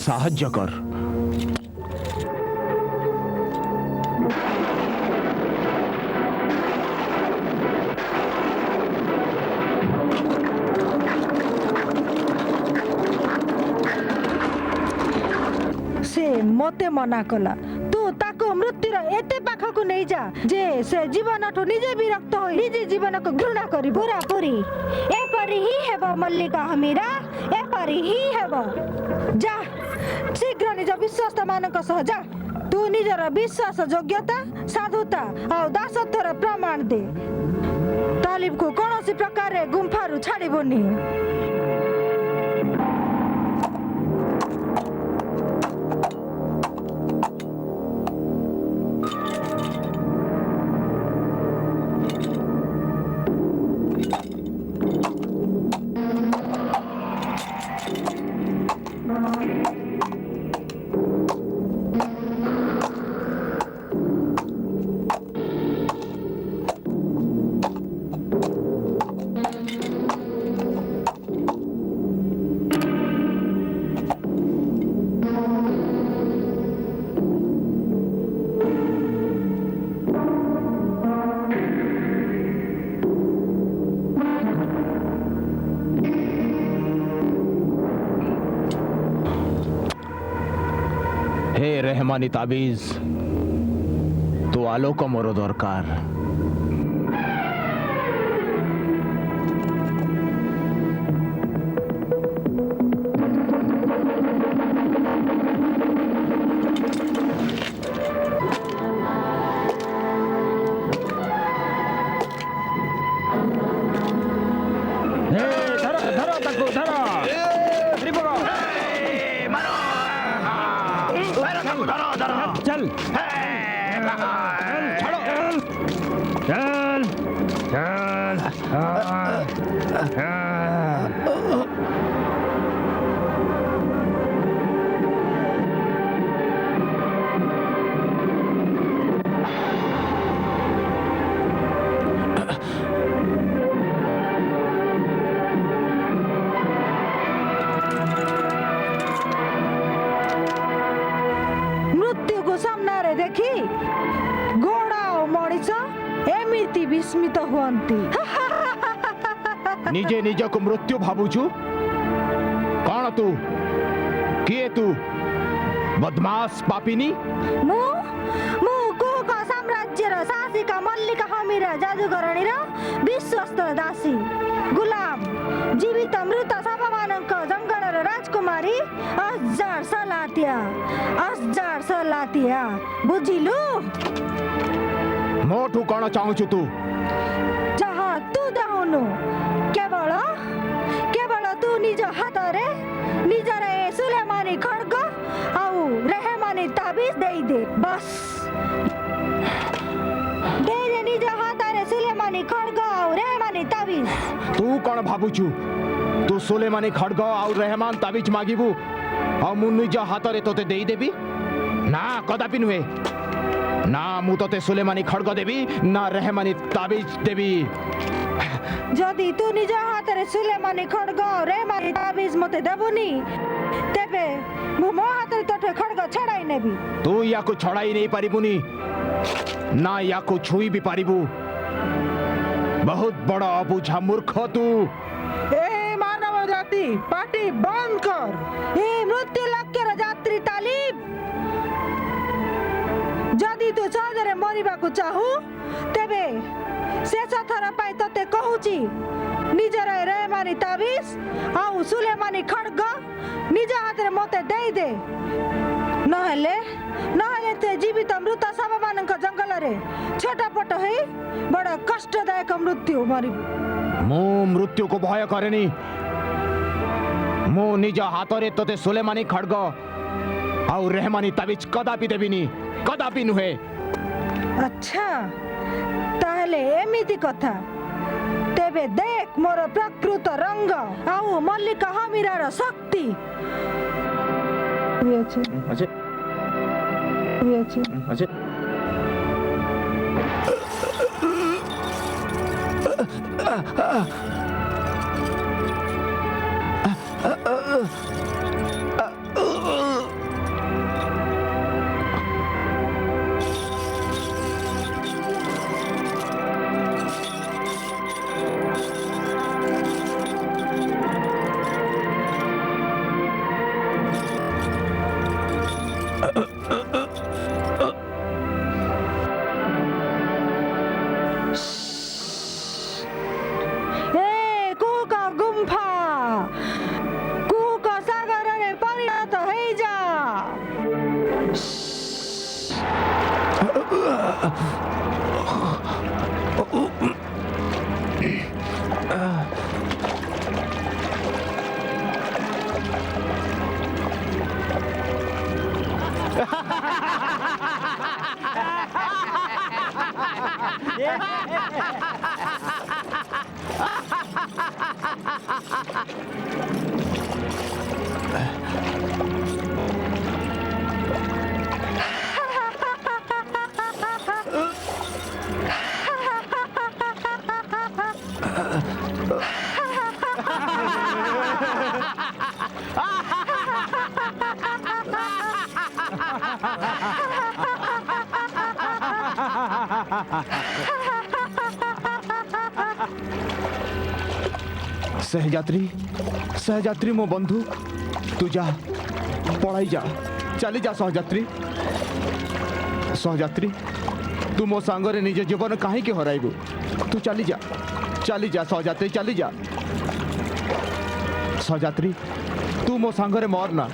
साहाय्य कर। से मते मना कला तू ताको मृत्युर एते पाखकु नहीं जा जे से जीवन ठो निजे विरक्त होई निजे जीवन को घृणा करी पूरा पूरी एपरी ही हेबो मल्लिका हमीरा एपरी ही हेबो जा शीघ्र निज विश्वास मानक सह जा तू निजर विश्वास योग्यता साधुता और दासत्वर प्रमाण दे तालिब को कौनसी प्रकार गुम्फारु छाड़िबोनी। हे रहमानी ताबीज तू आलोक मोर दरकार। चल छोड़ो चल मृत्यु को सामना रे देखी घोड़ा और मणिष एमिति विस्मित हुअन्ति। निजे निज को मृत्यु भाबुछु कौन तू किए तू बदमाश पापिनी मु मु कुक साम्राज्य र शासिका मल्लिका हमीरा जादूगरणी र विश्वस्त दासी गुलाम जीवित मृत सभामानक जंगल र राजकुमारी अजार सलातिया बुझिलु मोठू कौन चाहूछु तू जहा तू दाहुनु केवल केवल तू निज हाथ रे निजर ए सुलेमानी खड्ग आउ रेहमानी ताबीज देई दे बस दे दे निज हाथ रे सुलेमानी खड्ग आउ रेहमानी ताबीज। तू कौन भाबुछु तू सुलेमानी खड्ग और रहमान ताबीज मागिबू और मु निज हाथ रे तोते देई देबी ना कदापि नुहे ना मु तोते सुलेमानी खड्ग देबी ना रहमानी ताबीज देबी। जदि तू निज हाथ रे सुलेमानी खड्ग और रेहमानी ताबीज मते देबुनी तेबे मु मो हाथ रे तोते खड्ग छड़ाई नेबी। तू याको छड़ाई नहीं पारिबुनी ना याको छुई भी पारिबू बहुत बड़ा अबुझा मूर्ख तू। ए मानव जाति पार्टी बंद कर। ए मृत्यु लक्ष्य र यात्री तालिब जदि तू सहजरे मरिबाकु चाहू तेबे शेष थर पाई तते कहूची निजर रेहमानी ताबीज आउ सुलेमानी खड्ग निज हाथ रे मते देई दे नहले नहले ते जीवित मृत सभामानक जंगल रे छटपट होई बड़ कष्टदायक मृत्यु मरिबु। मु मृत्यु को भय करेनी मु निज हाथ रे तोते सुलेमानी खड्ग और रहमानी ताबीज कदापि देबिनी कदापि नुहे। अच्छा ताहले एमिति कथा तेबे देख मोर प्रकृत रंग आउ मल्लिका हमीरार शक्ति। सहयात्री सहयात्री मो बंधु तू जा पढ़ाई जा चली जा सहयात्री सहयात्री तू मो सांगरे निज जीवन कहीं हराइबू तू चली जा सहयात्री चली जा सहयात्री तू मो सांगरे मरना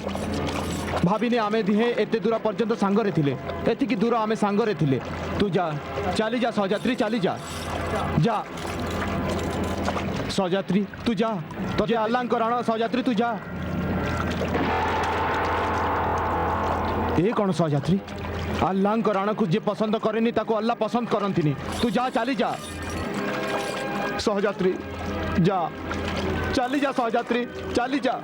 भाविने आमे दिहे एते दूर पर्यंत सांगरे थिले एतिकी दूर आमे सांगरे थिले तू जा चली जा सहयात्री चली जा जा सहयात्री तू जा तुझे अल्लाह कराना सहयात्री तू जा ये कौन सहयात्री अल्लाह कराना को जे पसंद करेनी ताको अल्लाह पसंद करंतिनी तू जा चली जा सहयात्री जा चली जा सहयात्री चली जा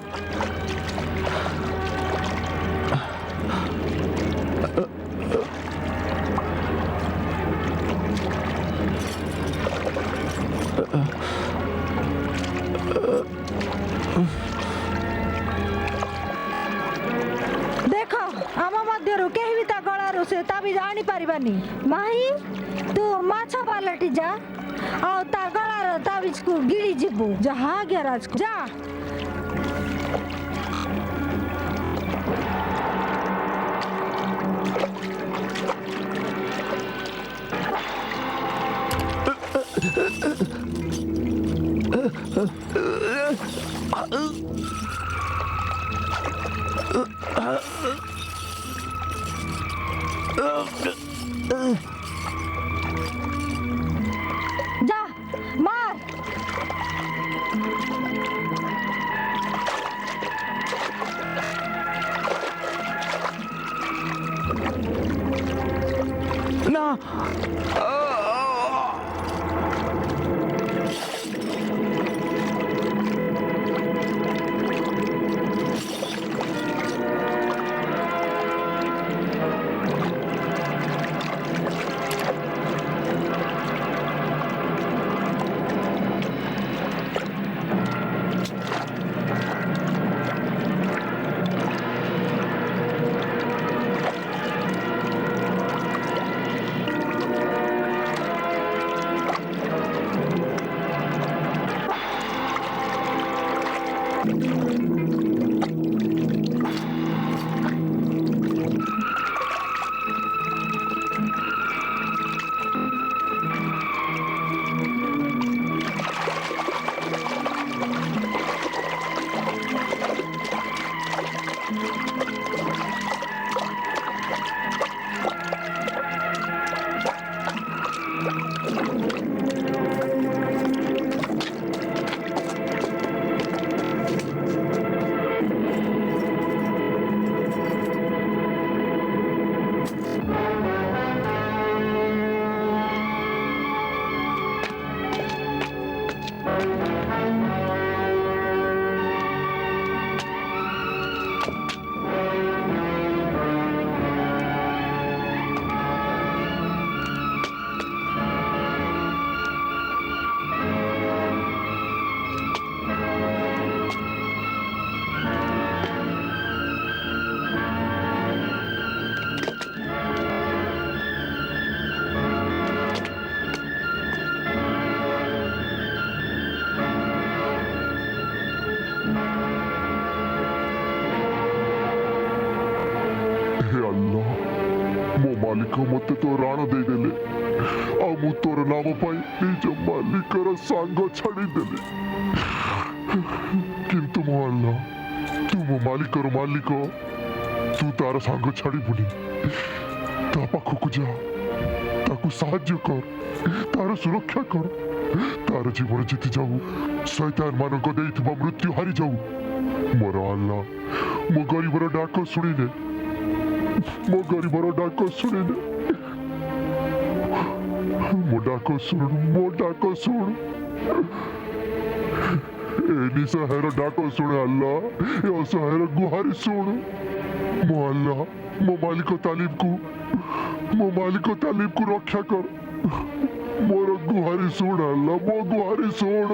देख आम मध्यरु केही भी ता गळारु से ताबी जानी पारिबानी माही तू माछा पालटी जा आ ता गळार ताबीज को गिरी जिबु जा हा गैराज जा जा मार ना ମାଲିକ ମୋତେ ତୋ ରାଣ ଦେଇଦେଲେ ଆଉ ମୁଁ ତୋର ନାମ ପାଇଁ ନିଜ ମାଲିକର ସାଙ୍ଗ ଛାଡ଼ିଦେଲି। କିନ୍ତୁ ମୋ ଆଲ୍ଲାହ, ତୁ ମୋ ମାଲିକର ମାଲିକ, ତୁ ତାର ସାଙ୍ଗ ଛାଡ଼ିବୁନି। ତା ପାଖକୁ ଯା, ताकू साहाଯ୍य कर तार सुरक्षा कर तार जीवन जीति जाऊ शैतान मानक देइथिबा मृत्यु हारि जाऊ मोर अल्लाह मो गरीबर डाक शुणिले मो गरीबर डाक शुणिले मो डाक शुण ए निसहायर डाक शुण अल्लाह ए असहायर गुहारी शुण मो अल्लाह मो मालिक तालिब को रक्षा कर मोर गुहारी शुण अल्लाह मो गुहारी शुण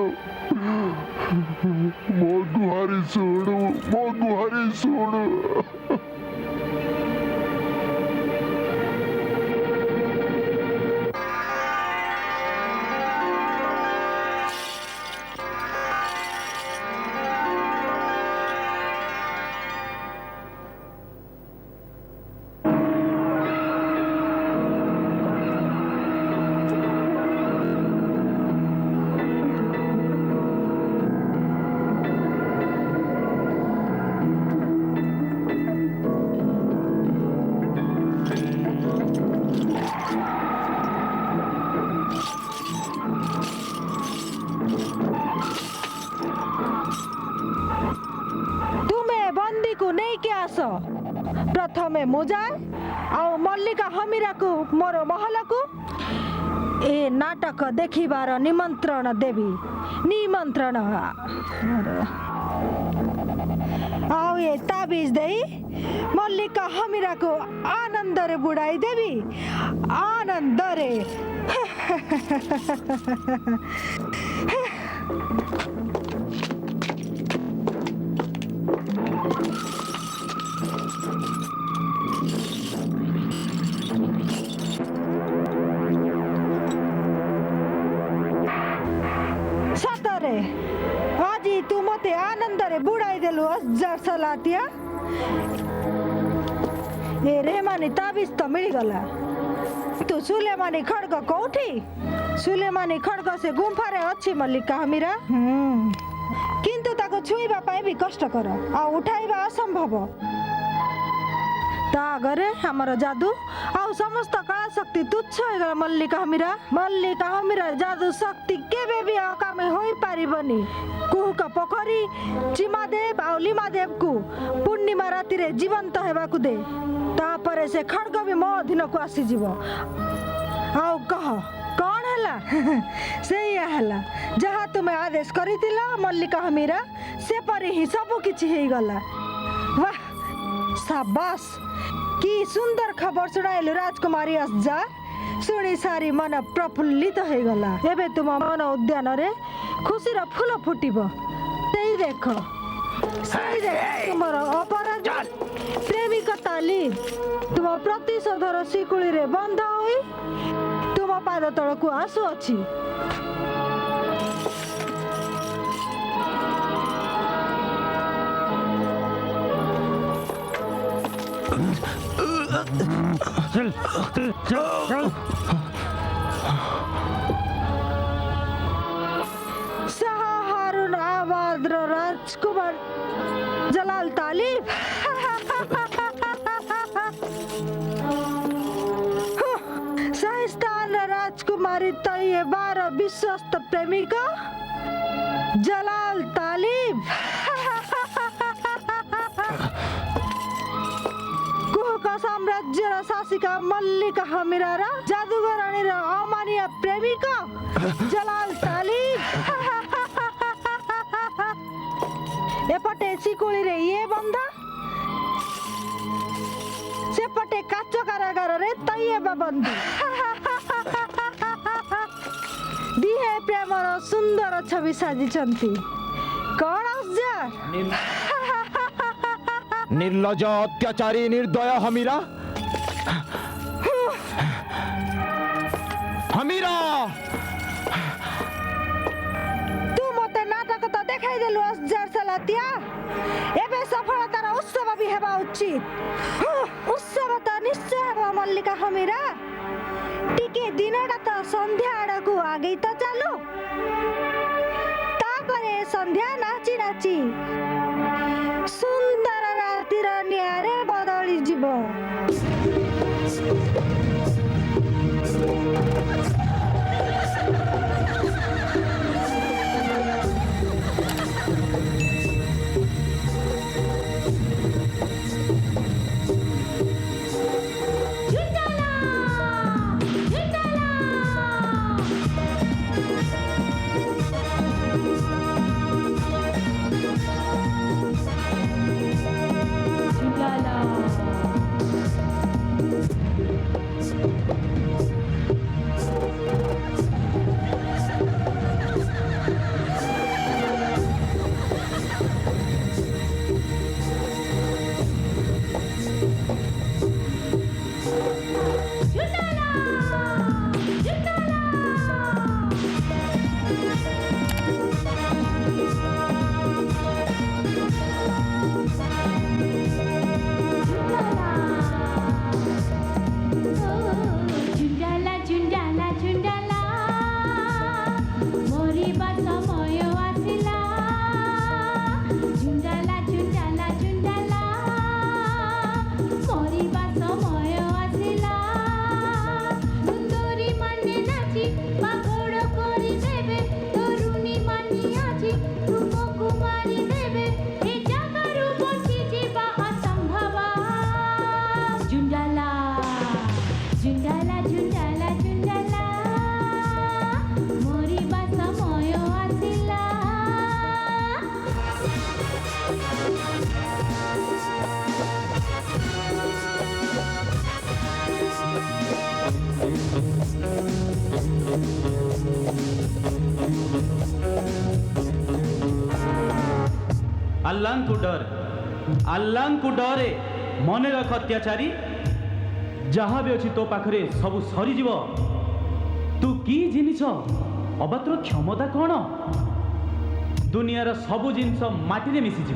प्रथमे मुजाए आउ मल्लिका हमीरा को मोर महल को ए नाटक देखिबार निमंत्रण देवी निमंत्रण आउ ए ताबीज देई मल्लिका हमीरा को आनंद रे बुड़ाई देवी आनंद रे आजी तू मते आनंद रे बुड़ाई देलु अजार सलातिया ए रेमानी ताबीज तो मिल गला तू सुलेमानी खड़ग कोठी सुलेमानी खड़ग से गुंफा रे अछि मल्लिका हमीरा किंतु ताको छुईबा पाए भी कष्टकर आ उठाइबा असंभव ता गरे हमर जादू आउ समस्त कला शक्ति तुच्छ होइगला मल्लिका हमीरा जादू शक्ति केबे भी अकामे होई पारिबनी कुहुका पोखरी चिमादेव आउ लिमादेव को पूर्णिमा राति रे जीवंत हेबा को दे तापरे से खड़ग भी मो अधीन को आसी जीवो आउ कह कौन हला सेया हला जहा तुमे आदेश करितिला मल्लिका हमीरा से परे ही सब किछि हेई गला वाह शाबाश की सुंदर खबर सुनाइलु राजकुमारी अजार शुणी सारी मन प्रफुल्लित हो गला एबे तुम मन उद्यान रे खुशी रा फूल फुटिबो सेई देखो तुमर अपराध प्रेमिक तालीब तुम प्रतिशोधर शिकुली रे बंध होई तुम पाद तळकु आसु अछि चल शाह हारून आबाद राजकुमार जलाल तालिब शाहिस्तान राजकुमारी तैयबार विश्वस्त प्रेमिका जलाल तालिब साम्राज्य र शासिका मल्लिका हमीरा र जादूगरानी र अमानिया प्रेमिका जलाल तालिब एपटे सिकुली रे ये बंधा सेपटे काच कारागार रे तैयबा बंदी दिहे प्रेमर सुंदर छवि साजिचंती कौन अजार निर्लज अत्याचारी निर्दय हमीरा तू मते नाटक तो देखाई देलु अजार सलातिया एबे सफलतार उत्सव भी हेबा उचित उत्सव तो निश्चय हेबा मल्लिका हमीरा टिके दिनडा तो संध्या आड़ा को आगे तो चालू तापरे संध्या नाची नाची सुंदर रातिर नियारे बदली जीव अल्लाह को डरे मन रख अत्याचारी जहाँ भी अच्छी तो पाखरे सब सरीज तू की जिनिस अबात्र क्षमता कौन दुनियार सब जिनस माटी मिशीज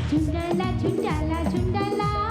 झुंडला झुंडला झुंडला